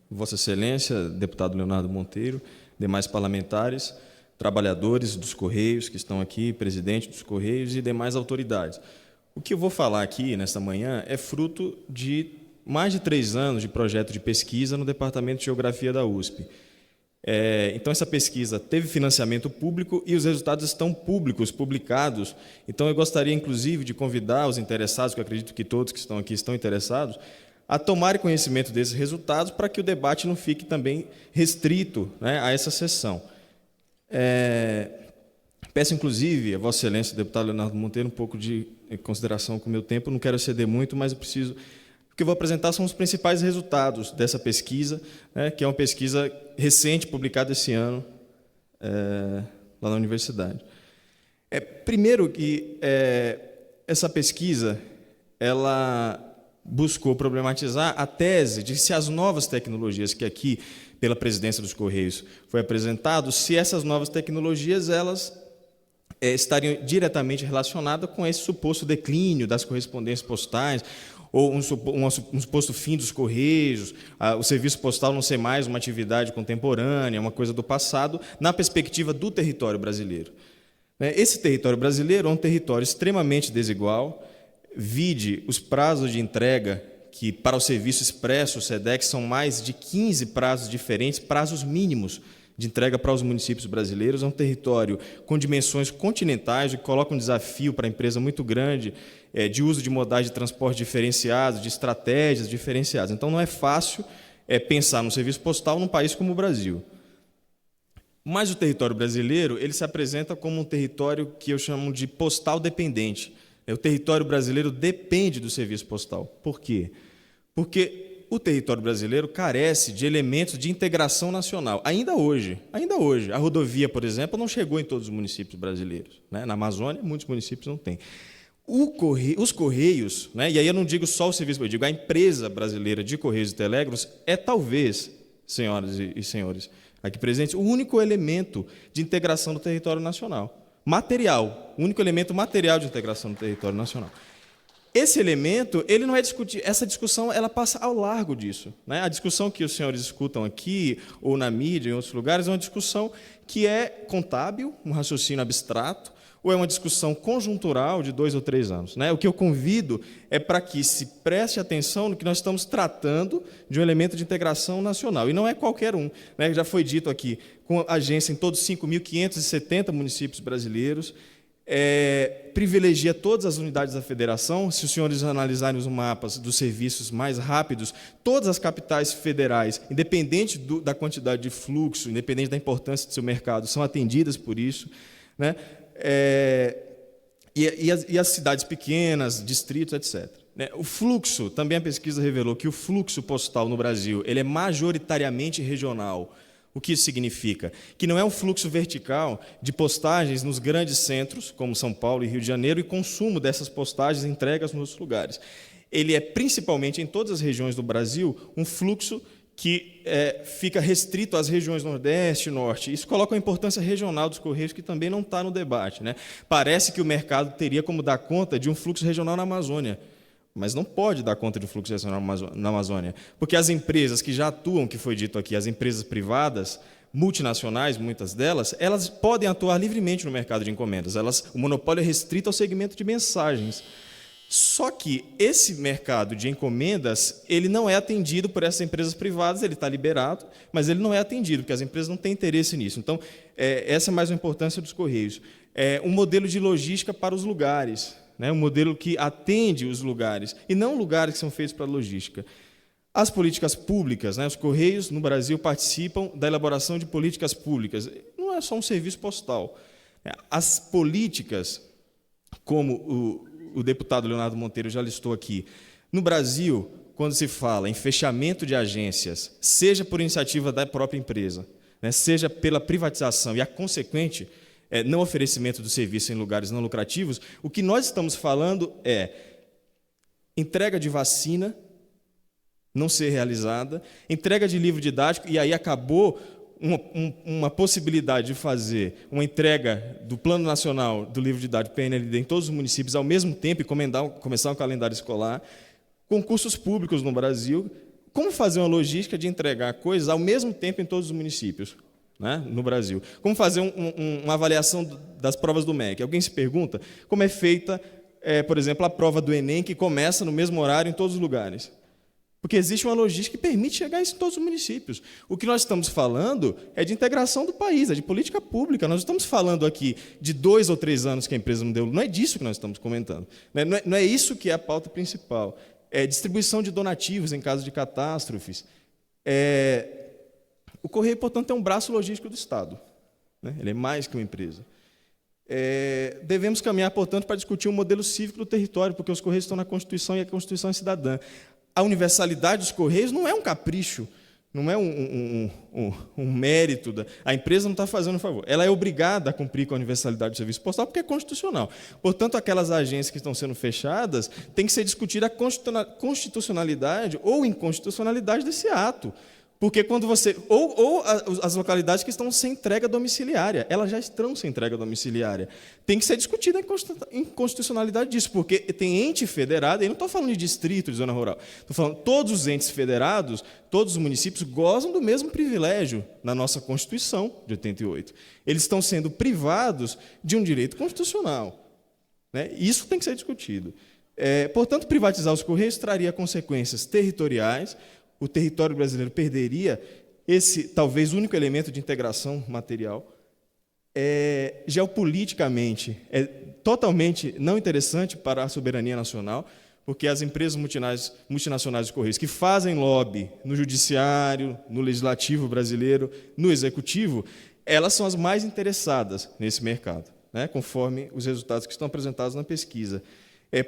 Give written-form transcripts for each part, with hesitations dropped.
Vossa Excelência, deputado Leonardo Monteiro, demais parlamentares, trabalhadores dos Correios que estão aqui, presidente dos Correios e demais autoridades. O que eu vou falar aqui, nesta manhã, é fruto de mais de 3 anos de projeto de pesquisa no Departamento de Geografia da USP. Então, essa pesquisa teve financiamento público e os resultados estão públicos, publicados. Então, eu gostaria, inclusive, de convidar os interessados, que eu acredito que todos que estão aqui estão interessados, a tomarem conhecimento desses resultados para que o debate não fique também restrito, né, a essa sessão. Peço, inclusive, a Vossa Excelência, deputado Leonardo Monteiro, um pouco de consideração com o meu tempo. Não quero exceder muito, mas eu preciso... O que eu vou apresentar são os principais resultados dessa pesquisa, né, que é uma pesquisa recente, publicada esse ano, lá na universidade. Primeiro que essa pesquisa ela buscou problematizar a tese de se as novas tecnologias que aqui, pela presidência dos Correios, foi apresentado, se essas novas tecnologias elas estariam diretamente relacionadas com esse suposto declínio das correspondências postais, ou um suposto fim dos Correios, o serviço postal não ser mais uma atividade contemporânea, uma coisa do passado, na perspectiva do território brasileiro. Esse território brasileiro é um território extremamente desigual, vide os prazos de entrega, que para o serviço expresso, o SEDEX, são mais de 15 prazos diferentes, prazos mínimos de entrega para os municípios brasileiros. É um território com dimensões continentais, o que coloca um desafio para a empresa muito grande, de uso de modais de transporte diferenciados, de estratégias diferenciadas. Então, não é fácil pensar no serviço postal num país como o Brasil. Mas o território brasileiro ele se apresenta como um território que eu chamo de postal dependente. O território brasileiro depende do serviço postal. Por quê? Porque o território brasileiro carece de elementos de integração nacional. Ainda hoje. A rodovia, por exemplo, não chegou em todos os municípios brasileiros. Na Amazônia, muitos municípios não têm. Os Correios, e aí eu não digo só o serviço, eu digo a empresa brasileira de Correios e Telégrafos talvez, senhoras e senhores aqui presentes, o único elemento de integração do território nacional. Material, o único elemento material de integração do território nacional. Esse elemento, ele não é discutido, essa discussão ela passa ao largo disso. A discussão que os senhores escutam aqui, ou na mídia, em outros lugares, é uma discussão que é contábil, um raciocínio abstrato, ou é uma discussão conjuntural de 2 ou 3 anos. O que eu convido é para que se preste atenção no que nós estamos tratando de um elemento de integração nacional, e não é qualquer um. Já foi dito aqui, com agência em todos 5.570 municípios brasileiros, privilegia todas as unidades da federação. Se os senhores analisarem os mapas dos serviços mais rápidos, todas as capitais federais, independente da quantidade de fluxo, independente da importância do seu mercado, são atendidas por isso. E as cidades pequenas, distritos, etc. O fluxo, também a pesquisa revelou que o fluxo postal no Brasil ele é majoritariamente regional. O que isso significa? Que não é um fluxo vertical de postagens nos grandes centros, como São Paulo e Rio de Janeiro, e consumo dessas postagens e entregas nos outros lugares. Ele é, principalmente em todas as regiões do Brasil, um fluxo que fica restrito às regiões Nordeste e Norte. Isso coloca a importância regional dos Correios, que também não está no debate. Parece que o mercado teria como dar conta de um fluxo regional na Amazônia, mas não pode dar conta de um fluxo regional na Amazônia, porque as empresas que já atuam, que foi dito aqui, as empresas privadas, multinacionais, muitas delas, elas podem atuar livremente no mercado de encomendas. O monopólio é restrito ao segmento de mensagens. Só que esse mercado de encomendas, ele não é atendido por essas empresas privadas, ele está liberado, mas ele não é atendido, porque as empresas não têm interesse nisso. Então, essa é mais uma importância dos Correios. Um modelo de logística para os lugares, um modelo que atende os lugares, e não lugares que são feitos para logística. As políticas públicas, os Correios no Brasil participam da elaboração de políticas públicas. Não é só um serviço postal. As políticas, como o deputado Leonardo Monteiro já listou aqui, no Brasil, quando se fala em fechamento de agências, seja por iniciativa da própria empresa, seja pela privatização e a consequente não oferecimento do serviço em lugares não lucrativos, o que nós estamos falando é entrega de vacina não ser realizada, entrega de livro didático, e aí acabou uma possibilidade de fazer uma entrega do Plano Nacional do Livro Didático PNLD em todos os municípios ao mesmo tempo e começar um calendário escolar, concursos públicos no Brasil, como fazer uma logística de entregar coisas ao mesmo tempo em todos os municípios, né, no Brasil? Como fazer uma avaliação das provas do MEC? Alguém se pergunta como é feita, por exemplo, a prova do Enem, que começa no mesmo horário em todos os lugares? Porque existe uma logística que permite chegar a isso em todos os municípios. O que nós estamos falando é de integração do país, é de política pública. Nós estamos falando aqui de 2 ou 3 anos que a empresa não deu. Não é disso que nós estamos comentando. Não é isso que é a pauta principal. É distribuição de donativos em caso de catástrofes. O Correio, portanto, é um braço logístico do Estado, né? Ele é mais que uma empresa. Devemos caminhar, portanto, para discutir um modelo cívico do território, porque os Correios estão na Constituição e a Constituição é cidadã. A universalidade dos Correios não é um capricho, não é um mérito. A empresa não está fazendo um favor. Ela é obrigada a cumprir com a universalidade do serviço postal, porque é constitucional. Portanto, aquelas agências que estão sendo fechadas, tem que ser discutida a constitucionalidade ou inconstitucionalidade desse ato. Porque quando você... Ou as localidades que estão sem entrega domiciliária, elas já estão sem entrega domiciliária. Tem que ser discutida a inconstitucionalidade disso, porque tem ente federado, e não estou falando de distrito, de zona rural, estou falando todos os entes federados, todos os municípios gozam do mesmo privilégio na nossa Constituição de 88. Eles estão sendo privados de um direito constitucional, né? Isso tem que ser discutido. Portanto, privatizar os Correios traria consequências territoriais. O território brasileiro perderia esse, talvez, único elemento de integração material. Geopoliticamente, é totalmente não interessante para a soberania nacional, porque as empresas multinacionais de Correios que fazem lobby no judiciário, no legislativo brasileiro, no executivo, elas são as mais interessadas nesse mercado, né, conforme os resultados que estão apresentados na pesquisa.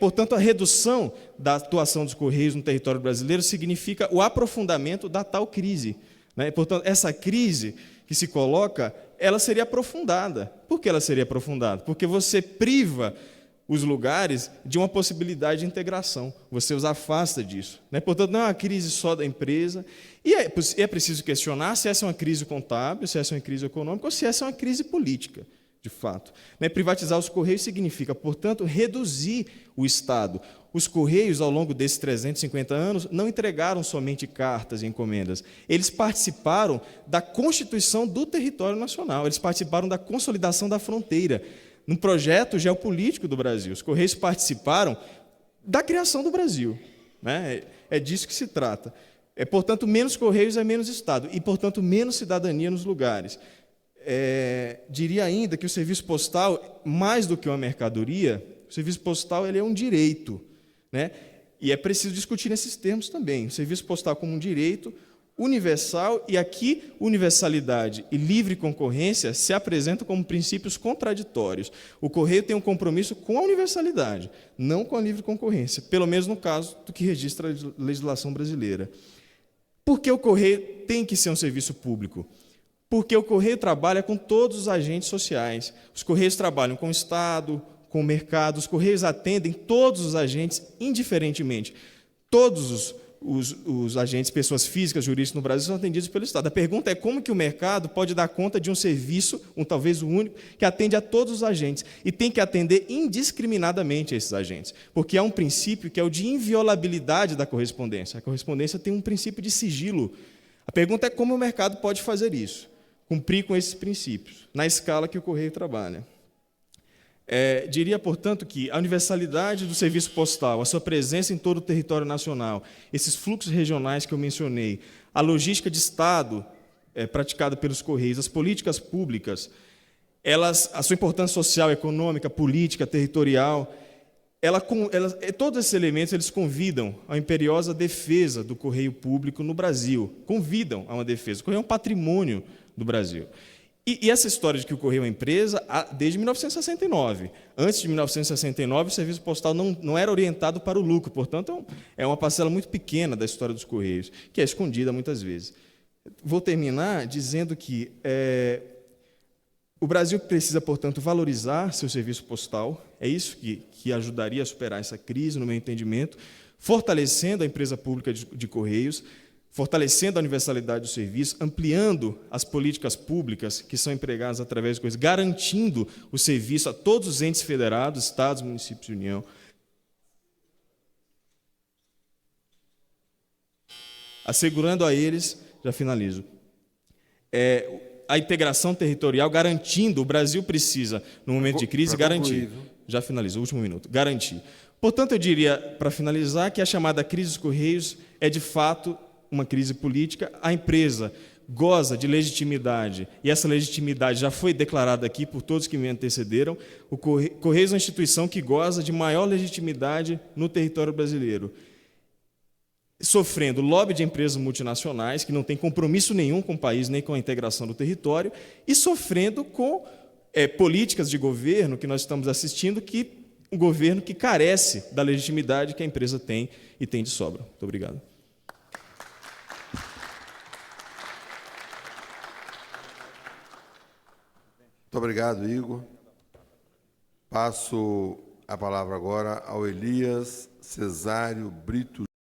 Portanto, a redução da atuação dos Correios no território brasileiro significa o aprofundamento da tal crise, né? Portanto, essa crise que se coloca, ela seria aprofundada. Por que ela seria aprofundada? Porque você priva os lugares de uma possibilidade de integração, você os afasta disso, né? Portanto, não é uma crise só da empresa, e é preciso questionar se essa é uma crise contábil, se essa é uma crise econômica, ou se essa é uma crise política. De fato. Privatizar os Correios significa, portanto, reduzir o Estado. Os Correios, ao longo desses 350 anos, não entregaram somente cartas e encomendas. Eles participaram da constituição do território nacional, eles participaram da consolidação da fronteira, num projeto geopolítico do Brasil. Os Correios participaram da criação do Brasil, né? É disso que se trata. Portanto, menos Correios é menos Estado, e, portanto, menos cidadania nos lugares. Diria ainda que o serviço postal, mais do que uma mercadoria, o serviço postal ele é um direito, né? E é preciso discutir nesses termos também. O serviço postal como um direito universal, e aqui universalidade e livre concorrência se apresentam como princípios contraditórios. O Correio tem um compromisso com a universalidade, não com a livre concorrência, pelo menos no caso do que registra a legislação brasileira. Por que o Correio tem que ser um serviço público? Porque o Correio trabalha com todos os agentes sociais. Os Correios trabalham com o Estado, com o mercado, os Correios atendem todos os agentes indiferentemente. Todos os agentes, pessoas físicas, jurídicas no Brasil, são atendidos pelo Estado. A pergunta é como que o mercado pode dar conta de um serviço, talvez o único, que atende a todos os agentes, e tem que atender indiscriminadamente a esses agentes, porque há um princípio que é o de inviolabilidade da correspondência. A correspondência tem um princípio de sigilo. A pergunta é como o mercado pode fazer isso. Cumprir com esses princípios, na escala que o Correio trabalha. Diria, portanto, que a universalidade do serviço postal, a sua presença em todo o território nacional, esses fluxos regionais que eu mencionei, a logística de Estado praticada pelos Correios, as políticas públicas, a sua importância social, econômica, política, territorial, todos esses elementos eles convidam a imperiosa defesa do Correio Público no Brasil, convidam a uma defesa. O Correio é um patrimônio do Brasil. E essa história de que o Correio é uma empresa, desde 1969. Antes de 1969, o serviço postal não era orientado para o lucro, portanto, é uma parcela muito pequena da história dos Correios, que é escondida muitas vezes. Vou terminar dizendo que o Brasil precisa, portanto, valorizar seu serviço postal, é isso que ajudaria a superar essa crise, no meu entendimento, fortalecendo a empresa pública de Correios, fortalecendo a universalidade do serviço, ampliando as políticas públicas que são empregadas através de coisas, garantindo o serviço a todos os entes federados, estados, municípios e União. assegurando a eles, já finalizo, a integração territorial, garantindo, o Brasil precisa, no momento de crise, garantir. Já finalizo, último minuto, garantir. Portanto, eu diria, para finalizar, que a chamada crise dos Correios é, de fato, uma crise política. A empresa goza de legitimidade, e essa legitimidade já foi declarada aqui por todos que me antecederam. O Correios é uma instituição que goza de maior legitimidade no território brasileiro, sofrendo lobby de empresas multinacionais, que não tem compromisso nenhum com o país, nem com a integração do território, e sofrendo com políticas de governo que nós estamos assistindo, um governo que carece da legitimidade que a empresa tem e tem de sobra. Muito obrigado. Muito obrigado, Igor. Passo a palavra agora ao Elias Cesário Brito